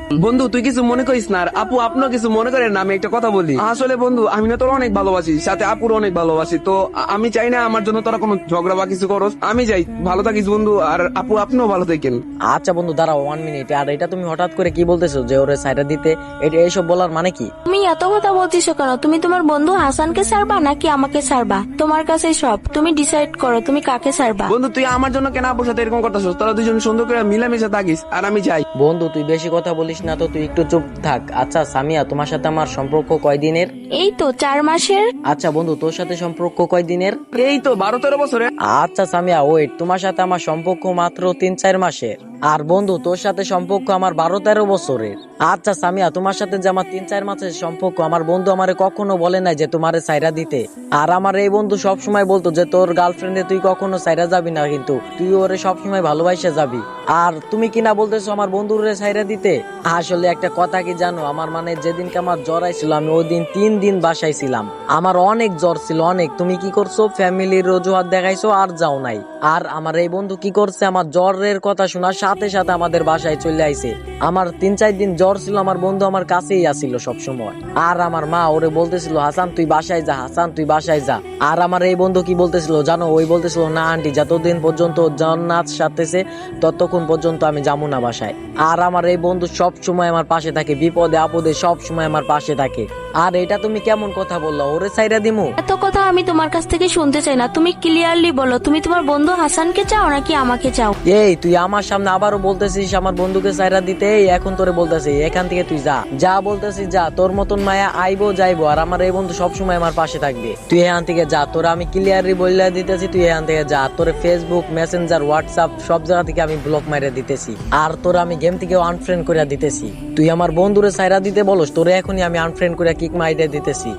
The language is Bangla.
বন্ধু তুই কিছু মনে করিস না, আর আপু আপনিও কিছু মনে করেন না, আমি একটা কথা বলি। আসলে বন্ধু আমি না তোর অনেক ভালোবাসি, সাথে আপুর অনেক ভালোবাসি, তো আমি চাই না আমার জন্য তোরা কোনো ঝগড়া বা কিছু করস। আমি যাই, ভালো থাকিস বন্ধু, আর আপু আপনিও ভালো থাকেন। আচ্ছা বন্ধু দাঁড়াও 1 মিনিট। আর এটা তুমি হঠাৎ করে কি বলতেছো যে ওরে সাইডা দিতে? এটা এইসব বলার মানে কি? তুমি এত কথা বলতেছো কেন? তুমি তোমার বন্ধু হাসানকে ছাড়বা নাকি আমাকে ছাড়বা? তোমার কাছে সব, তুমি ডিসাইড করো তুমি কাকে ছাড়বা। বন্ধু তুই আমার জন্য কেন আপুর সাথে এরকম করতেছিস? তোরা দুজন সুন্দর করে মিলামিশা থাকিস, আর আমি যাই। বন্ধু তুই বেশি কথা বলিস না তো, তুই একটু চুপ থাক। আচ্ছা সামিয়া, তোমার সাথে আমার সম্পর্ক কয়দিনের? এই তো 4 মাসের। আচ্ছা বন্ধু, তোর সাথে সম্পর্ক কয়দিনের? এই তো 12-13 বছরে। আচ্ছা সামিয়া ওয়েট, তোমার সাথে আমার সম্পর্ক মাত্র 3-4 মাসের। আর বন্ধু তোর সাথে সম্পর্ক আমার 12-13 বছরের। আচ্ছা সামিয়া, তোমার সাথে যে আমার 3-4 মাসের সম্পর্ক, আমার বন্ধু আমারে কখনো বলে নাই যে তোমারে সাইরা দিতে। আর আমার এই বন্ধু সব সময় বলতো যে তোর গার্লফ্রেন্ডে তুই কখনো সাইরা যাবি না, কিন্তু তুই ওরে সব সময় ভালোবাসা যাবি। আর তুমি কিনা বলতেছো আমার বন্ধুরে সাইরা দিতে। আসলে একটা কথা কি জানো, আমার মানে যেদিনকে আমার জ্বর আইছিল, আমি ওই দিন 3 দিন বাসায় ছিলাম। আমার অনেক জ্বর ছিল অনেক। তুমি কি করছো? ফ্যামিলির অজুহাত দেখাইছো আর যাও নাই। আর আমার এই বন্ধু কি করছে, আমার জ্বরের কথা শোনার সাথে সাথে আমাদের বাসায় চলে আইছে। আমার 3-4 দিন জ্বর ছিল, আমার বন্ধু আমার কাছেই আসিল সব সময়। আর আমার মা ওরে বলতেছিল হাসান তুই বাসায় যা, হাসান তুই বাসায় যা। আর আমার এই বন্ধু কি বলতেছিল জানো? ওই বলতেছিল না আন্টি, যতদিন পর্যন্ত জান্নাত সাথেছে ততক্ষণ পর্যন্ত আমি যাবো না বাসায়। আর আমার এই বন্ধু সব সময় আমার পাশে থাকে, বিপদে আপদে সব সময় আমার পাশে থাকে। আর এটা তুমি কেমন কথা বললা? ওরে সাইরা দিমু? এত কথা আমি তোমার কাছ থেকে শুনতে চাই না, তুমি ক্লিয়ারলি বলো তুমি তোমার বন্ধু হাসানকে চাও নাকি আমাকে চাও। এই তুই আমার সামনে আবারও বলতেছিস আমার বন্ধুকে সাইরা দিতে? এই এখন তোরে বলতেছি এখান থেকে তুই যা, যা বলতেছিস যা। তোর মতন মায়া আইবো যাইবো, আর আমার এই বন্ধু সবসময় আমার পাশে থাকবে। তুই এখান থেকে যা, তোর আমি ক্লিয়ারলি বলে দিতেছি তুই এখান থেকে যা। তোর ফেসবুক, মেসেঞ্জার, হোয়াটসঅ্যাপ সব জায়গা থেকে আমি ব্লক মাইরে দিতেছি, আর তোর আমি গেম থেকে আনফ্রেন্ড করে দিতেছি। তুই আমার বন্ধুরে সাইরা দিতে বলস, তোরে এখনই আমি আনফ্রেন্ড করে কিক মাইরে দিতেছি।